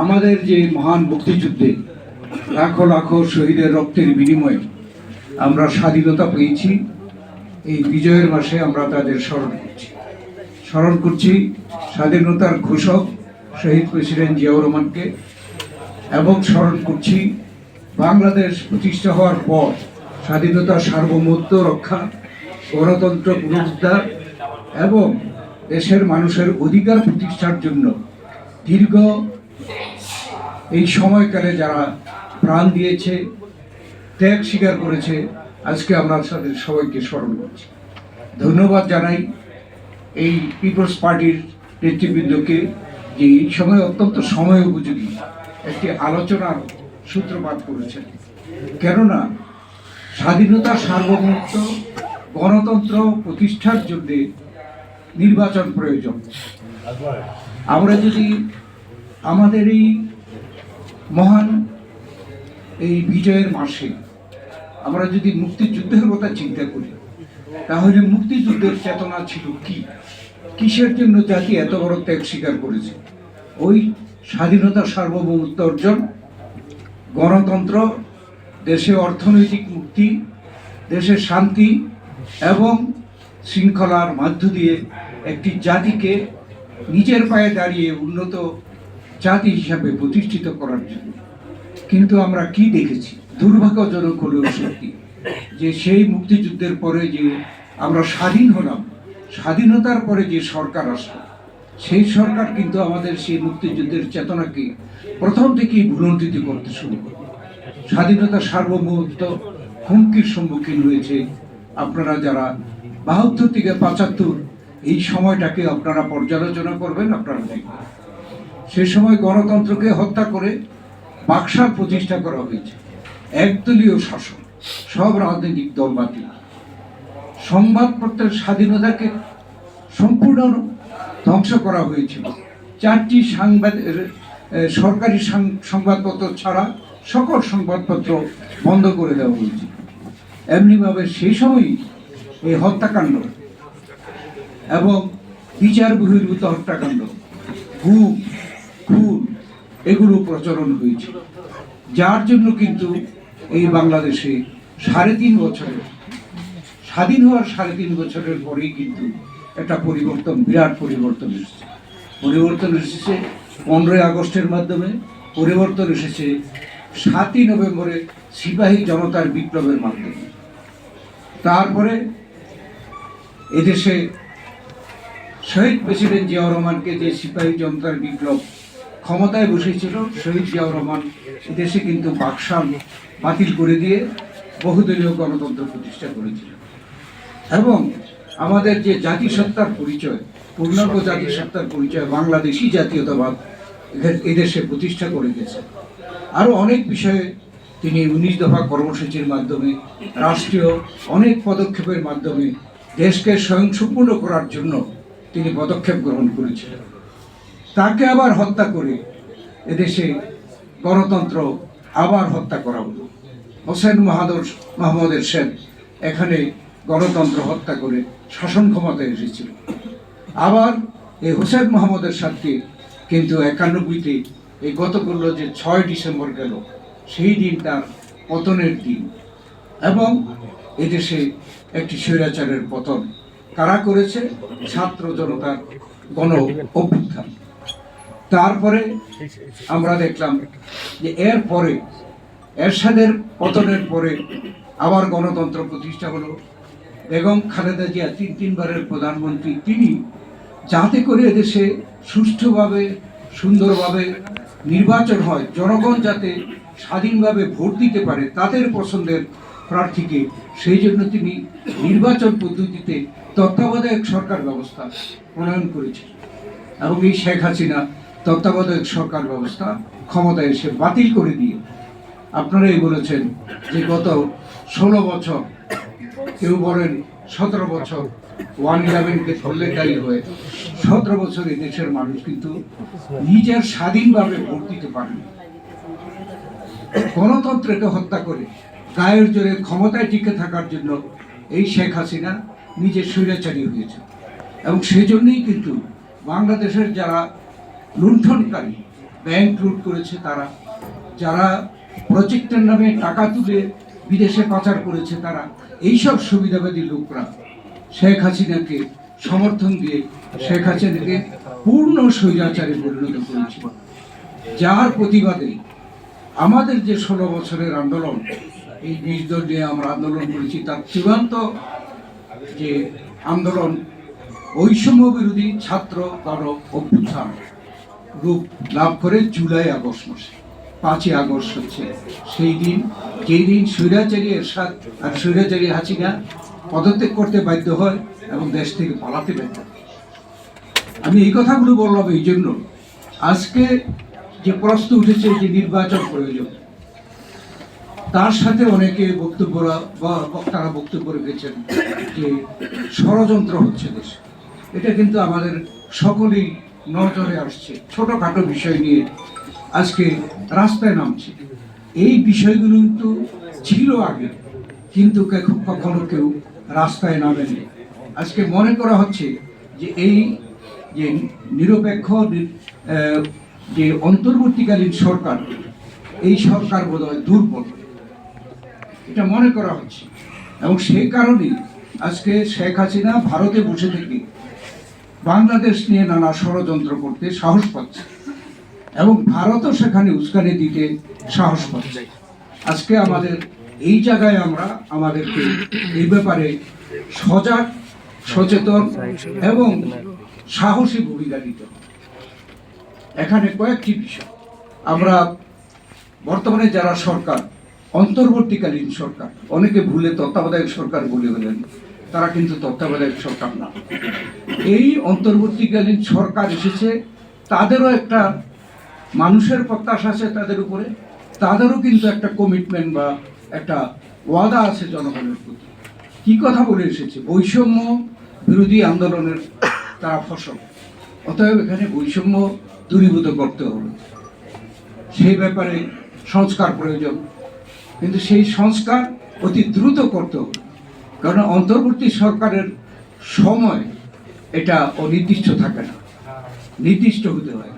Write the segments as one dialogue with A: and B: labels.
A: আমাদের যে মহান মুক্তিযুদ্ধে লাখো লাখো শহীদের রক্তের বিনিময়ে আমরা স্বাধীনতা পেয়েছি, এই বিজয়ের মাসে আমরা তাদের স্মরণ করছি স্বাধীনতার ঘোষক শহীদ প্রেসিডেন্ট জিয়াউর রহমানকে, এবং স্মরণ করছি বাংলাদেশ প্রতিষ্ঠা হওয়ার পর স্বাধীনতার সার্বভৌমত্ব রক্ষা, গণতন্ত্র পুনরুদ্ধার এবং দেশের মানুষের অধিকার প্রতিষ্ঠার জন্য দীর্ঘ এই সময়কালে যারা প্রাণ দিয়েছে, ত্যাগ স্বীকার করেছে, আজকে আমরা তাদের সবাইকে স্মরণ করছি। ধন্যবাদ জানাই এই পিপলস পার্টির নেতৃবৃন্দকে যে এই সময় অত্যন্ত সময় উপযোগী একটি আলোচনার সূত্রপাত করেছেন। কেননা স্বাধীনতা, সার্বভৌমত্ব, গণতন্ত্র প্রতিষ্ঠার জন্য নির্বাচন প্রয়োজন। আমরা যদি আমাদের এই মহান এই বিজয়ের মাসে আমরা যদি মুক্তিযুদ্ধের কথা চিন্তা করি, তাহলে মুক্তিযুদ্ধের চেতনা ছিল কি, কিসের জন্য জাতি এত বড় ত্যাগ স্বীকার করেছে? ওই স্বাধীনতা, সার্বভৌমত্ব অর্জন, গণতন্ত্র, দেশে অর্থনৈতিক মুক্তি, দেশের শান্তি এবং শৃঙ্খলার মধ্য দিয়ে একটি জাতিকে নিজের পায়ে দাঁড়িয়ে উন্নত জাতি হিসাবে প্রতিষ্ঠিত করার জন্য। কিন্তু আমরা কি দেখেছি? দুর্ভাগ্যজনক হলেও সত্যি যে সেই মুক্তিযুদ্ধের পরে যে আমরা স্বাধীন হলাম, স্বাধীনতার পরে যে সরকার আসলো, সেই সরকার কিন্তু আমাদের সেই মুক্তিযুদ্ধের চেতনাকে প্রথম থেকেই ভুলণ্ঠিত করতে শুরু করে। স্বাধীনতার সার্বভৌমত্ব হুমকির সম্মুখীন হয়েছে। আপনারা যারা ৭২ থেকে ৭৫ এই সময়টাকে আপনারা পর্যালোচনা করবেন, আপনারা দেখবেন সে সময় গণতন্ত্রকে হত্যা করে বাকশাল প্রতিষ্ঠা করা হয়েছে, একদলীয় শাসন, সব রাজনৈতিক দল বাতিল, সংবাদপত্রের স্বাধীনতাকে সম্পূর্ণ ধ্বংস করা হয়েছিল। 4টি সরকারি সংবাদপত্র ছাড়া সকল সংবাদপত্র বন্ধ করে দেওয়া হয়েছিল। এমনিভাবে সেই সময়ই এই হত্যাকাণ্ড এবং বিচার বহির্ভূত হত্যাকাণ্ড, গুম, খুন এগুলো প্রচলন হয়েছিল, যার জন্য কিন্তু এই বাংলাদেশে 3.5 বছরে স্বাধীন হওয়ার 3.5 বছরের পরেই কিন্তু একটা পরিবর্তন, বিরাট পরিবর্তন এসেছে। পরিবর্তন এসেছে 15ই আগস্টের মাধ্যমে, পরিবর্তন এসেছে 7ই নভেম্বরে সিপাহী জনতার বিপ্লবের মাধ্যমে। তারপরে এদেশে শহীদ প্রেসিডেন্ট জিয়াউর রহমানকে যে সিপাহী জনতার বিপ্লব ক্ষমতায় বসেছিল, শহীদ জিয়াউর রহমান এদেশে কিন্তু বাকশাল বাতিল করে দিয়ে বহুদলীয় গণতন্ত্র প্রতিষ্ঠা করেছিল এবং আমাদের যে জাতিসত্তার পরিচয়, পূর্ণাঙ্গ জাতিসত্তার পরিচয়, বাংলাদেশি জাতীয়তাবাদ এদেশে প্রতিষ্ঠা করে গেছে। আরও অনেক বিষয়ে তিনি 19 দফা কর্মসূচির মাধ্যমে, রাষ্ট্রীয় অনেক পদক্ষেপের মাধ্যমে দেশকে স্বয়ংসম্পূর্ণ করার জন্য তিনি পদক্ষেপ গ্রহণ করেছিলেন। তাকে আবার হত্যা করে এদেশে গণতন্ত্র আবার হত্যা করা হলো। হোসেন মোহাম্মদ এরশাদ এখানে গণতন্ত্র হত্যা করে শাসন ক্ষমতায় এসেছিল। আবার এই হোসেন মোহাম্মদ এরশাদকে কিন্তু 91-তে এই গত করলো যে 6 ডিসেম্বর গেল, সেই দিন তার পতনের দিন এবং এদেশে একটি স্বৈরাচারের পতন কারা করেছে? ছাত্র জনতার গণ অভ্যুত্থান। তারপরে আমরা দেখলাম যে এর পরে এরশাদের পতনের পরে আবার গণতন্ত্র প্রতিষ্ঠা হলো। বেগম খালেদা জিয়া 3বারের প্রধানমন্ত্রী, তিনি যাতে করে এদেশে সুষ্ঠুভাবে, সুন্দরভাবে নির্বাচন হয়, জনগণ যাতে স্বাধীনভাবে ভোট দিতে পারে তাদের পছন্দের প্রার্থীকে, সেই জন্য তিনি নির্বাচন পদ্ধতিতে তত্ত্বাবধায়ক সরকার ব্যবস্থা প্রণয়ন করেছেন এবং এই শেখ হাসিনা তত্ত্বাবধায়ক সরকার ব্যবস্থা ক্ষমতায় এসে বাতিল করে দিয়ে, আপনারাই বলেছেন যে গত 16 বছর, কেউ বলেন 17 বছর, 111-কে ধরলে দায়ী হয়ে 17 বছর এই দেশের মানুষ কিন্তু নিজের স্বাধীনভাবে ভোট দিতে পারেনি। গণতন্ত্রকে হত্যা করে গায়ের জোরে ক্ষমতায় টিকে থাকার জন্য এই শেখ হাসিনা নিজের স্বৈরাচারী হয়েছে এবং সেই জন্যই কিন্তু বাংলাদেশের যারা লুণ্ঠনকারী, ব্যাংক লুট করেছে তারা, যারা প্রজেক্টের নামে টাকা তুলে বিদেশে পাচার করেছে তারা, এইসব সুবিধাবাদী লোকরা শেখ হাসিনাকে সমর্থন দিয়ে শেখ হাসিনাকে পূর্ণ স্বৈরাচারে পরিণত করেছিল। যার প্রতিবাদে আমাদের যে 16 বছরের আন্দোলন, এই 20 দল নিয়ে আমরা আন্দোলন করেছি, তার চূড়ান্ত যে আন্দোলন বৈষম্য বিরোধী ছাত্র গণ অভ্যুত্থান রূপ লাভ করে জুলাই আগস্ট মাসে। 5ই আগস্ট হচ্ছে সেই দিন, যেই দিন স্বৈরাচারী এরশাদ আর স্বৈরাচারী হাসিনা পদত্যাগ করতে বাধ্য হয় এবং দেশ থেকে পালাতে বাধ্য হয়। আমি এই কথাগুলো বললাম এই জন্য, আজকে যে প্রশ্ন উঠেছে যে নির্বাচন প্রয়োজন, তার সাথে অনেকে বক্তারা বক্তব্য রেখেছেন যে ষড়যন্ত্র হচ্ছে দেশে। এটা কিন্তু আমাদের সকলেই নজরে আসছে। ছোটখাটো বিষয় নিয়ে আজকে রাস্তায় নামছে। এই বিষয়গুলো কিন্তু ছিল আগে, কিন্তু কখনো কেউ রাস্তায় নামেনি। আজকে মনে করা হচ্ছে যে এই যে নিরপেক্ষ যে অন্তর্বর্তীকালীন সরকার, এই সরকার বোধহয় দুর্বল, এটা মনে করা হচ্ছে। এবং সেই কারণেই আজকে শেখ হাসিনা ভারতে বসে থেকে বাংলাদেশ নিয়ে নানা ষড়যন্ত্র করতে সাহস পাচ্ছে এবং ভারতও সেখানে উস্কানি দিতে সাহস পাচ্ছে। আজকে আমাদের এই জায়গায় আমরা আমাদেরকে এই ব্যাপারে সজাগ, সচেতন এবং সাহসী ভূমিকা দিতে হবে। এখানে কয়েকটি বিষয়, আমরা বর্তমানে যারা সরকার, অন্তর্বর্তীকালীন সরকার, অনেকে ভুলে তত্ত্বাবধায়ক সরকার বলে গেলেন, তারা কিন্তু তত্ত্বাবধায়ক সরকার না। এই অন্তর্বর্তীকালীন সরকার এসেছে, তাদেরও একটা মানুষের প্রত্যাশা আছে তাদের উপরে, তাদেরও কিন্তু একটা কমিটমেন্ট বা একটা ওয়াদা আছে জনগণের প্রতি। কি কথা বলে এসেছে? বৈষম্য বিরোধী আন্দোলনের তারা ফসল, অতএব এখানে বৈষম্য দূরীভূত করতে হবে, সেই ব্যাপারে সংস্কার প্রয়োজন। কিন্তু সেই সংস্কার অতি দ্রুত করতে হবে, কারণ অন্তর্বর্তী সরকারের সময় এটা অনির্দিষ্ট থাকে না, নির্দিষ্ট হতে হয়।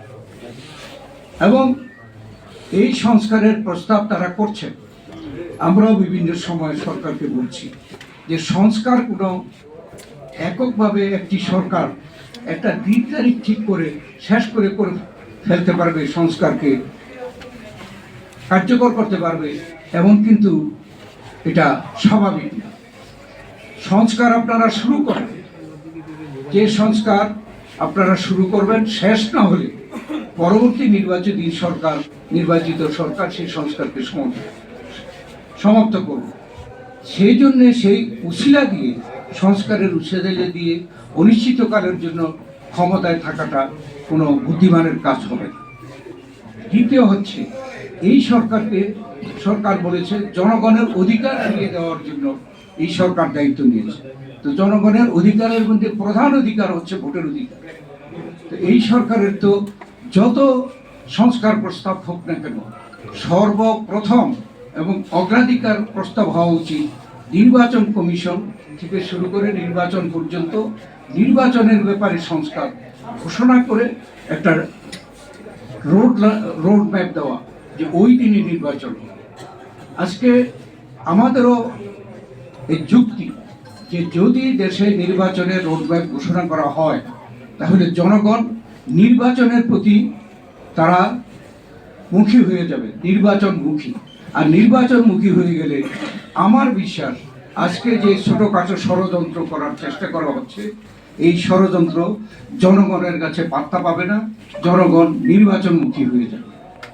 A: এবং এই সংস্কারের প্রস্তাব তারা করছেন। আমরাও বিভিন্ন সময় সরকারকে বলছি যে সংস্কার কোনো এককভাবে একটি সরকার একটা দিন তারিখ ঠিক করে শেষ করে ফেলতে পারবে, সংস্কারকে কার্যকর করতে পারবে, এমন কিন্তু এটা স্বাভাবিক না। সংস্কার আপনারা শুরু করেন, যে সংস্কার আপনারা শুরু করবেন শেষ না হলে পরবর্তী নির্বাচিত সরকার সেই সংস্কারকে সমাপ্ত করবে। সেই জন্য সেই উছিলা দিয়ে, সংস্কারের উছিলা দিয়ে অনিশ্চিতকালের জন্য ক্ষমতায় থাকাটা কোনো বুদ্ধিমানের কাজ হবে না। দ্বিতীয় হচ্ছে, এই সরকার বলেছে জনগণের অধিকার ফিরিয়ে দেওয়ার জন্য এই সরকার দায়িত্ব নিয়েছে। তো জনগণের অধিকারের মধ্যে প্রধান অধিকার হচ্ছে ভোটের অধিকার। তো এই সরকারের তো যত সংস্কার প্রস্তাব হোক না কেন, সর্বপ্রথম এবং অগ্রাধিকার প্রস্তাব হওয়া উচিত নির্বাচন কমিশন থেকে শুরু করে নির্বাচন পর্যন্ত নির্বাচনের ব্যাপারে সংস্কার ঘোষণা করে একটা রোড ম্যাপ দেওয়া, যে ওই দিনই নির্বাচন। আজকে আমাদেরও এই যুক্তি যে যদি দেশে নির্বাচনের রোডম্যাপ ঘোষণা করা হয়, তাহলে জনগণ নির্বাচনের প্রতি তারা মুখী হয়ে যাবে, নির্বাচনমুখী। আর নির্বাচনমুখী হয়ে গেলে আমার বিশ্বাস আজকে যে ছোটখাটো ষড়যন্ত্র করার চেষ্টা করা হচ্ছে, এই ষড়যন্ত্র জনগণের কাছে পাত্তা পাবে না, জনগণ নির্বাচনমুখী হয়ে যাবে।